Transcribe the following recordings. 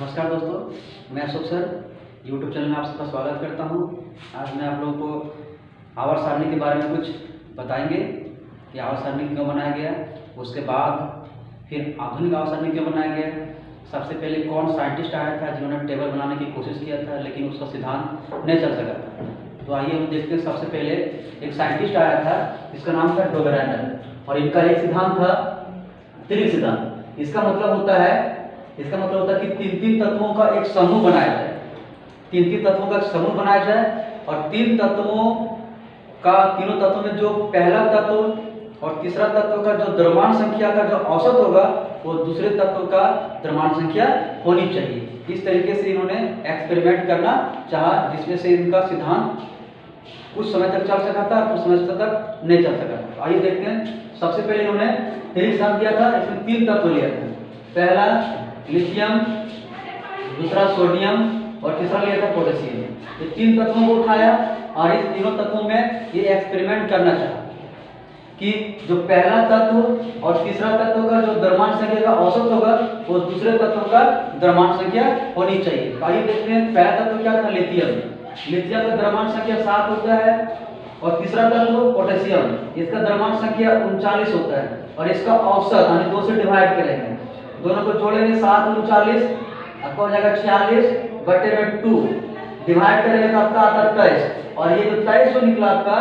नमस्कार दोस्तों, मैं अशोक सर यूट्यूब चैनल में आप सबका स्वागत करता हूं। आज मैं आप लोगों को आवर्त सारणी के बारे में कुछ बताएंगे कि आवर्त सारणी क्यों बनाया गया, उसके बाद फिर आधुनिक आवर्त सारणी क्यों बनाया गया, सबसे पहले कौन साइंटिस्ट आया था जिन्होंने टेबल बनाने की कोशिश किया था लेकिन उसका सिद्धांत नहीं चल सका था। तो आइए हम देखते हैं। सबसे पहले एक साइंटिस्ट आया था जिसका नाम था डोबेराइनर, और इनका एक सिद्धांत था त्रिक सिद्धांत। इसका मतलब होता है कि तीन तत्वों का एक समूह बनाया जाए, तीन तत्वों का एक समूह बनाया जाए, और तीनों तत्वों में जो पहला तत्व और तीसरा तत्व का जो द्रव्यमान संख्या का जो औसत होगा वो दूसरे तत्व का द्रव्यमान संख्या होनी चाहिए। इस तरीके से इन्होंने एक्सपेरिमेंट करना चाहा, जिसमें से इनका सिद्धांत कुछ समय तक चल सका था, कुछ समय तक नहीं चल सका था। आइए देखते हैं। सबसे पहले इन्होंने त्रिक सिद्धांत दिया था। इसमें तीन तत्व लिया था, पहला लिथियम, दूसरा सोडियम और तीसरा लिया था पोटेशियम। ये तीन तत्वों को उठाया और इस तीनों तत्वों में ये एक्सपेरिमेंट करना चाहा कि जो पहला तत्व और तीसरा तत्व का जो द्रव्यमान संख्या का औसत होगा वो दूसरे तत्व का द्रव्यमान संख्या होनी चाहिए। आइए देखते हैं। पहला तत्व क्या था? लिथियम का द्रव्यमान संख्या 7 होता है, और तीसरा तत्व पोटेशियम, इसका द्रव्यमान संख्या 39 होता है, और इसका औसत यानी 2 से डिवाइड करेंगे, दोनों को जोड़ेंगे 7 और 39 आपका हो जाएगा 46 बटे में 2 डिवाइड करेंगे तो आपका आता है 23, और ये जो 23 जो निकला आपका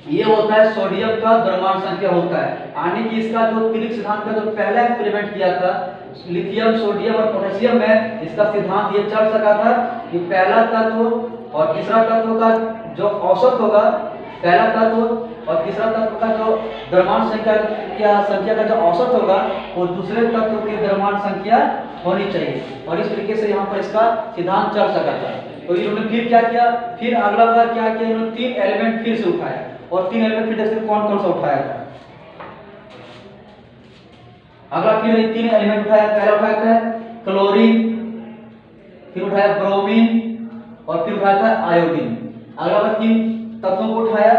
ये होता है सोडियम का द्रव्यमान संख्या होता है। यानी कि इसका जो त्रिक सिद्धांत का जो पहला एक्सपेरिमेंट किया था लिथियम, सोडियम और पोटेशियम में, इसका सिद्धांत ये चल सका था कि पहला तत्व और तीसरा तत्व का जो औसत होगा, पहला तत्व और तीसरा तत्व का जो द्रव्यमान संख्या का जो औसत होगा वो दूसरे तत्व की द्रव्यमान संख्या होनी चाहिए, और इस तरीके से यहाँ पर इसका सिद्धांत चल सका था। तो इन्होंने फिर क्या किया? फिर अगला बार क्या किया? इन्होंने 3 एलिमेंट फिर से उठाया, और 3 एलिमेंट फिर देखते कौन कौन सा उठाया था। अगला फिर 3 एलिमेंट उठाया। पहला उठाया था क्लोरीन, फिर उठाया ब्रोमीन, और फिर उठाया था आयोडीन। अगला बार 3 तत्वों को उठाया,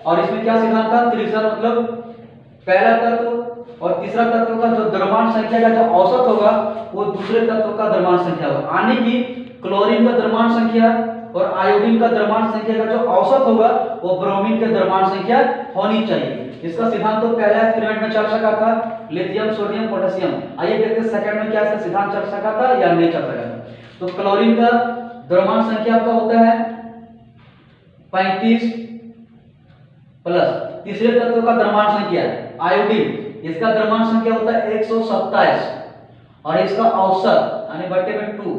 और इसमें क्या सिद्धांत था? त्रिक सिद्धांत। मतलब पहला तत्व और तीसरा तत्व का जो द्रव्यमान संख्या का जो औसत होगा वो दूसरे तत्व का द्रव्यमान संख्या होगा। यानी कि क्लोरीन का द्रव्यमान संख्या और आयोडीन का द्रव्यमान संख्या का जो औसत होगा वो ब्रोमीन के द्रव्यमान संख्या होनी चाहिए। इसका सिद्धांत तो पहला एक्सपेरिमेंट में चल सका था, लिथियम, सोडियम, पोटेशियम। आइए देखते हैं सेकंड में क्या इसका सिद्धांत चल सका था या नहीं चल सका था। तो क्लोरीन का द्रव्यमान संख्या आपका होता है 35 प्लस तीसरे तत्व का द्रव्यमान संख्या आयोडीन, इसका द्रव्यमान संख्या होता है 127, और इसका औसत यानी बटे में 2,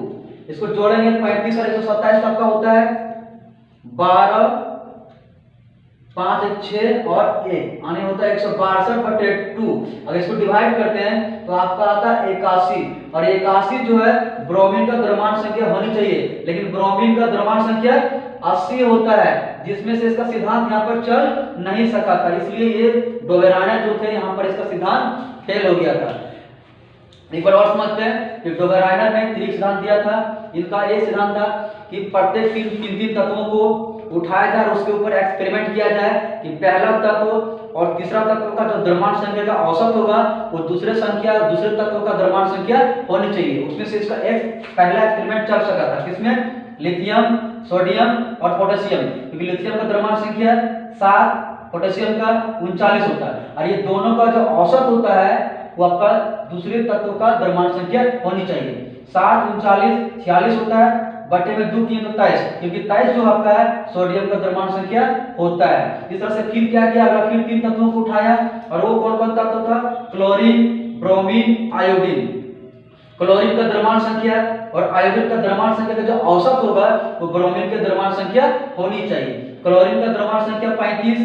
इसको जोड़ेंगे 35 और 127 आपका होता है 12, 5, 6 और 1 यानी होता है 162 बटे 2। अगर इसको डिवाइड करते हैं तो आपका आता है 81, और 81 जो है ब्रोमीन का द्रव्यमान संख्या होनी चाहिए, लेकिन ब्रोमीन का द्रव्यमान संख्या 80 होता है, जिसमें से इसका सिद्धांत यहाँ पर चल नहीं सका था। इसलिए ये डोबेराइनर जो थे यहाँ पर इसका सिद्धांत फेल हो गया था। एक बार और समझते हैं कि डोबेराइनर ने त्रिक सिद्धांत दिया था। इनका ये सिद्धांत था कि प्रत्येक तीन तत्वों को उठाया जाए और उसके ऊपर एक्सपेरिमेंट किया जाए कि पहला तत्व और तीसरा तत्व का जो द्रव्यमान संख्या का औसत होगा वो दूसरे तत्व का द्रव्यमान संख्या होनी चाहिए। उसमें से इसका एक पहला एक्सपेरिमेंट चल सका था, किसमें? लिथियम, सोडियम और पोटेशियम, क्योंकि लिथियम का द्रव्यमान संख्या 7, पोटेशियम का 39 होता है, और ये दोनों का जो औसत होता है वो आपका दूसरे तत्व का द्रव्यमान संख्या होनी चाहिए। 7, 39, 46 होता है, बटे में 2, 3, 23, क्योंकि 23 जो आपका है सोडियम का द्रव्यमान संख्या होता है। इस तरह से फिर क्या किया? अगला फिर 3 तत्वों को उठाया, और वो कौन कौन तत्व था? Chlorine, bromine, iodine. क्लोरीन का द्रव्यमान संख्या और आयोडीन का द्रव्यमान संख्या का जो औसत होगा वो ब्रोमीन के द्रव्यमान संख्या होनी चाहिए। क्लोरीन का द्रव्यमान संख्या 35,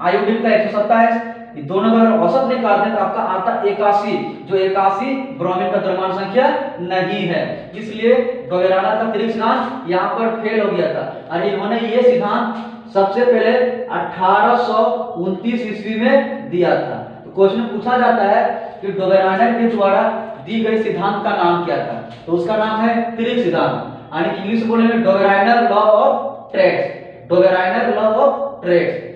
आयोडीन का 127, ये दोनों का अगर औसत निकाल दें तो आपका आता 81, जो 81 ब्रोमीन का द्रव्यमान संख्या नहीं है। इसलिए डोबेराइनर का त्रिक सिद्धांत यहाँ पर फेल हो गया था, और इन्होंने ये सिद्धांत सबसे पहले 1829 ईस्वी में दिया था। तो क्वेश्चन पूछा जाता है कि डोबेराइनर के द्वारा दी गई सिद्धांत का नाम क्या था? तो उसका नाम है त्रिक सिद्धांत, यानी कि इंग्लिश बोलेंगे Dobereiner law of triads. Dobereiner law of triads.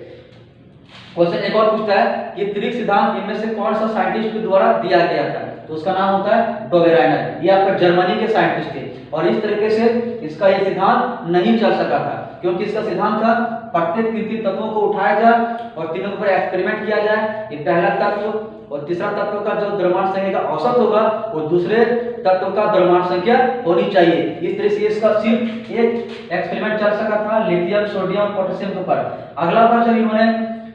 Question एक और पूछता है कि त्रिक सिद्धांत इनमें से कौन सा साइंटिस्ट के द्वारा दिया गया था? तो उसका नाम होता है डोबेराइनर। ये आपका जर्मनी के साइंटिस्ट थे और इस तरीके से इसका ये सिद्धांत नहीं चल सका था, क्योंकि इसका सिद्धांत था प्रत्येक तीन तत्वों को उठाया जाए और तीनों के ऊपर एक्सपेरिमेंट किया जाए। ये पहला तत्व और तीसरा तत्व का जो द्रव्यमान संख्या का औसत होगा वो दूसरे तत्व का द्रव्यमान संख्या होनी चाहिए। इस तरह से इसका सिर्फ एक एक्सपेरिमेंट चल सका था लिथियम, सोडियम और पोटेशियम के ऊपर। अगला बार जब इन्होंने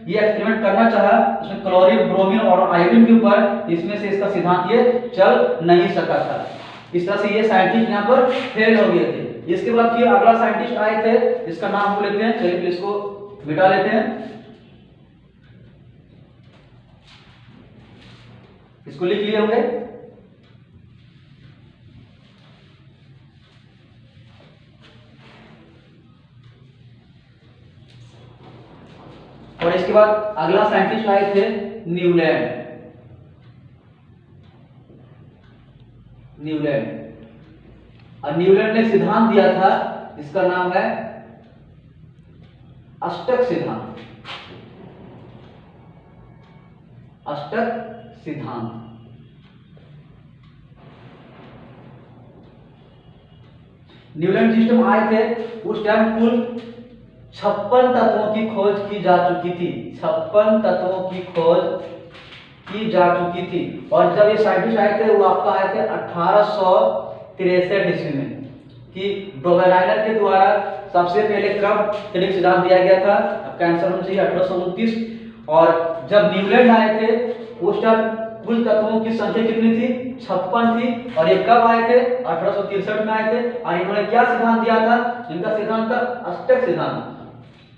ये एक्सपेरिमेंट करना चाहा उसमें क्लोरीन, ब्रोमीन और आयोडीन के ऊपर, इसमें से इसका सिद्धांत ये चल नहीं सका था। इस तरह से ये साइंटिस्ट यहाँ पर फेल हो गए थे। इसके बाद फिर अगला साइंटिस्ट आए थे, इसका नाम बोल लेते हैं, चलिए इसको मिटा लेते हैं, इसको लिख लिए होंगे। और इसके बाद अगला साइंटिस्ट आए थे न्यूलैंड। और न्यूलैंड ने सिद्धांत दिया था, इसका नाम है अष्टक सिद्धांत। अष्टक सिद्धांत। न्यूलैंड सिस्टम आए थे उस टाइम कुल 56 तत्वों की खोज की जा चुकी थी। 56 तत्वों की खोज की जा चुकी थी। और जब ये साइंटिस्ट आए थे वो आपका आए थे 1863 ईस्वी में, कि डोबेराइनर के द्वारा सबसे पहले क्रम तनिक सिद्धांत दिया गया था। आपका आंसर होना चाहिए 1829। और जब न्यूलैंड आए थे उस टाइम कुल तत्वों की संख्या कितनी थी? 56 थी। और ये कब आए थे? 1863 में आए थे। और इन्होंने क्या सिद्धांत दिया था? इनका सिद्धांत था अष्टक सिद्धांत।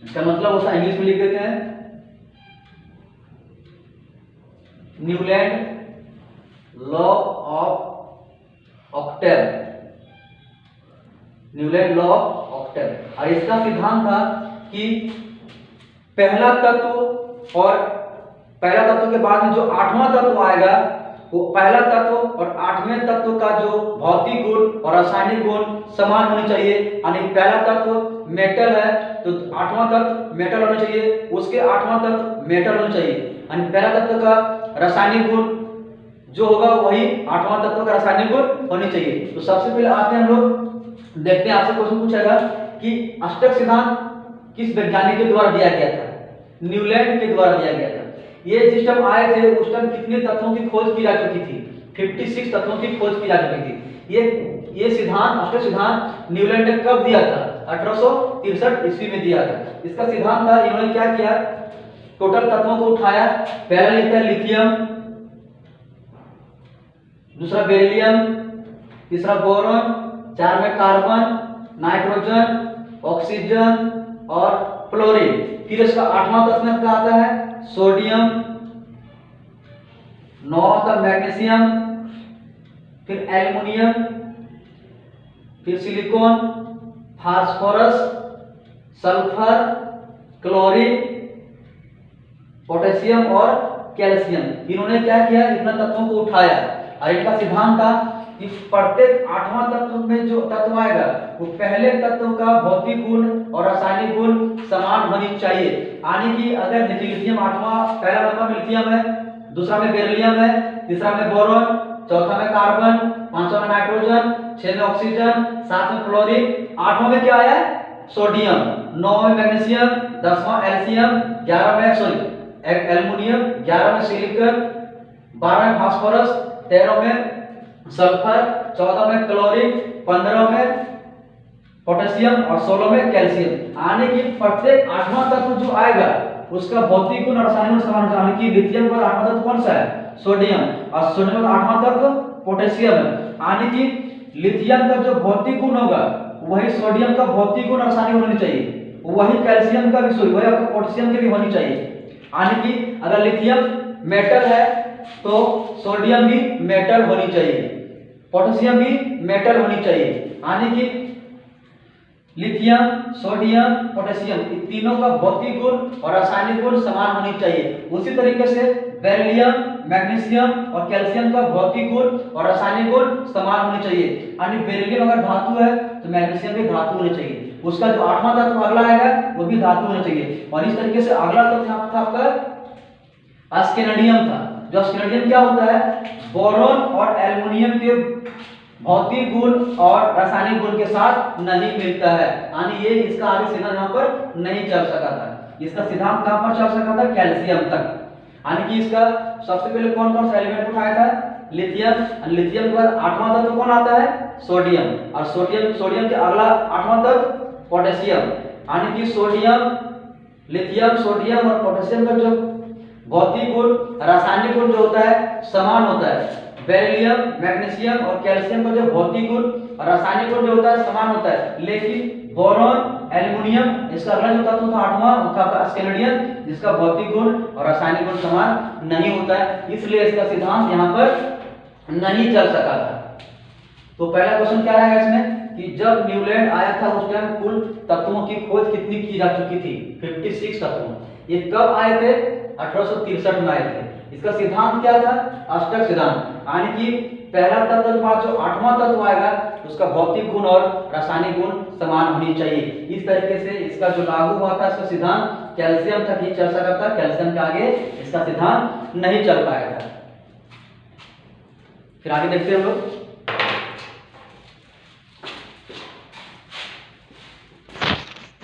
इसका मतलब उसका इंग्लिश में लिख देते हैं, Newland law of octave. Newland law of octave. और इसका सिद्धांत था कि पहला तत्व और पहला तत्व के बाद में जो 8वां तत्व आएगा वो पहला तत्व और 8वें तत्व का जो भौतिक गुण और रासायनिक गुण समान होने चाहिए। यानी पहला तत्व मेटल है तो 8वां तत्व मेटल होना चाहिए, उसके 8वां तत्व मेटल होना चाहिए। यानी पहला तत्व का रासायनिक गुण जो होगा वही 8वां तत्व का रासायनिक गुण होनी चाहिए। तो सबसे पहले आते हैं हम लोग देखते हैं, आपसे क्वेश्चन पूछेगा कि अष्टक सिद्धांत किस वैज्ञानिक के द्वारा दिया गया था? न्यूलैंड के द्वारा दिया गया था। ये सिस्टम आए थे उस टाइम कितने तत्वों की खोज की जा चुकी थी? 56 तत्वों की खोज की जा चुकी थी। ये सिद्धांत अष्टक सिद्धांत न्यूलैंड ने कब दिया था? 1863 ईस्वी में दिया था। इसका सिद्धांत था, इन्होंने क्या किया, टोटल तत्वों को उठाया। पहला लिखता है लिथियम, दूसरा बेरिलियम, तीसरा बोरॉन, 4 में कार्बन, नाइट्रोजन, ऑक्सीजन और फ्लोरीन। फिर इसका 8वां तत्व में क्या आता है? सोडियम, 9वां का मैग्नीशियम, फिर एल्युमिनियम, फिर silicon, phosphorus, sulphur, chlorine, potassium और कैल्शियम। इन्होंने क्या किया? इतना तत्वों को उठाया और इनका सिद्धांत था कि प्रत्येक 8वां तत्व में जो तत्व आएगा वो पहले तत्व का भौतिक गुण और रासायनिक गुण समान होनी चाहिए। यानी कि अगर लिथियम 8वां, पहला नंबर में लिथियम है, दूसरा में बेरिलियम है, तीसरा में बोरॉन, चौथा में कार्बन, 5वां में नाइट्रोजन, 6 में ऑक्सीजन, 7 में फ्लोरीन, 8वां में क्या आया? सोडियम, 9वां में मैग्नीशियम, 10वां एल्शियम, 11 में एल्युमिनियम, 11 में सिलिकॉन, 12 में फास्फोरस, 13 में सल्फर, 14 में क्लोरीन, 15 में पोटेशियम और 16 में कैल्शियम। आने की प्रत्येक 8वां तत्व जो आएगा उसका भौतिक गुण और रासायनिक गुण समान होगा। यानी कि लिथियम का 8वां तत्व कौन सा है? सोडियम। और सोडियम का 8वां तत्व पोटेशियम है। यानी कि लिथियम का जो भौतिक गुण होगा वही सोडियम का भौतिक गुण और रासायनिक गुण होनी चाहिए, वही कैल्शियम का भी, वही आपका पोटेशियम की भी होनी चाहिए। यानी कि अगर लिथियम मेटल है तो सोडियम भी मेटल होनी चाहिए, पोटेशियम भी मेटल होनी चाहिए। यानी कि लिथियम, सोडियम, पोटेशियम इन तीनों का भौतिक गुण और रासायनिक गुण समान होनी चाहिए। उसी तरीके से बेरिलियम, मैग्नीशियम और कैल्शियम का भौतिक गुण और रासायनिक गुण समान होने चाहिए। यानी बेरिलियम अगर धातु है तो मैग्नीशियम भी धातु होना चाहिए, उसका जो 8वां तत्व अगला आएगा वो भी धातु होना चाहिए। और इस तरीके से अगला तत्व आपका आस्केनेडियम था, जो एस्केलेडियम क्या होता है, बोरॉन और एल्युमिनियम के भौतिक गुण और रासायनिक गुण के साथ नहीं मिलता है, यानी ये इसका आगे सिद्धांत यहाँ पर नहीं चल सका था। इसका सिद्धांत कहां पर चल सका था, कैल्शियम तक। यानी कि इसका सबसे पहले कौन कौन सा एलिमेंट उठाया था, लिथियम, लिथियम के बाद आठवां तत्व कौन आता है, सोडियम, और सोडियम के अगला आठवां तत्व पोटेशियम। यानी कि सोडियम, लिथियम, सोडियम और पोटेशियम का जो भौतिक गुण, रासायनिक गुण जो होता है समान होता है। बेरिलियम, मैग्नीशियम और कैल्शियम का जो भौतिक गुण और रासायनिक गुण जो होता है समान होता है, लेकिन बोरॉन, एल्युमिनियम, इसका अगला जो तत्व था आठवां था एस्केलेडियम, जिसका भौतिक गुण और रासायनिक गुण समान नहीं होता है, इसलिए इसका सिद्धांत यहाँ पर नहीं चल सका था। तो पहला क्वेश्चन क्या रहेगा इसमें कि जब न्यूलैंड आया था उस टाइम कुल तत्वों की खोज कितनी की जा चुकी थी, 56 तत्वों। ये कब आए थे, 1863 में आए थे। इसका सिद्धांत क्या था, अष्टक सिद्धांत, यानी कि पहला तत्व के बाद जो आठवां तत्व आएगा उसका भौतिक गुण और रासायनिक गुण समान होनी चाहिए। इस तरीके से इसका जो लागू हुआ था इसका सिद्धांत कैल्शियम तक ही चल सका था, कैल्शियम के आगे इसका सिद्धांत नहीं चल पाया था। फिर आगे देखते हैं हम लोग।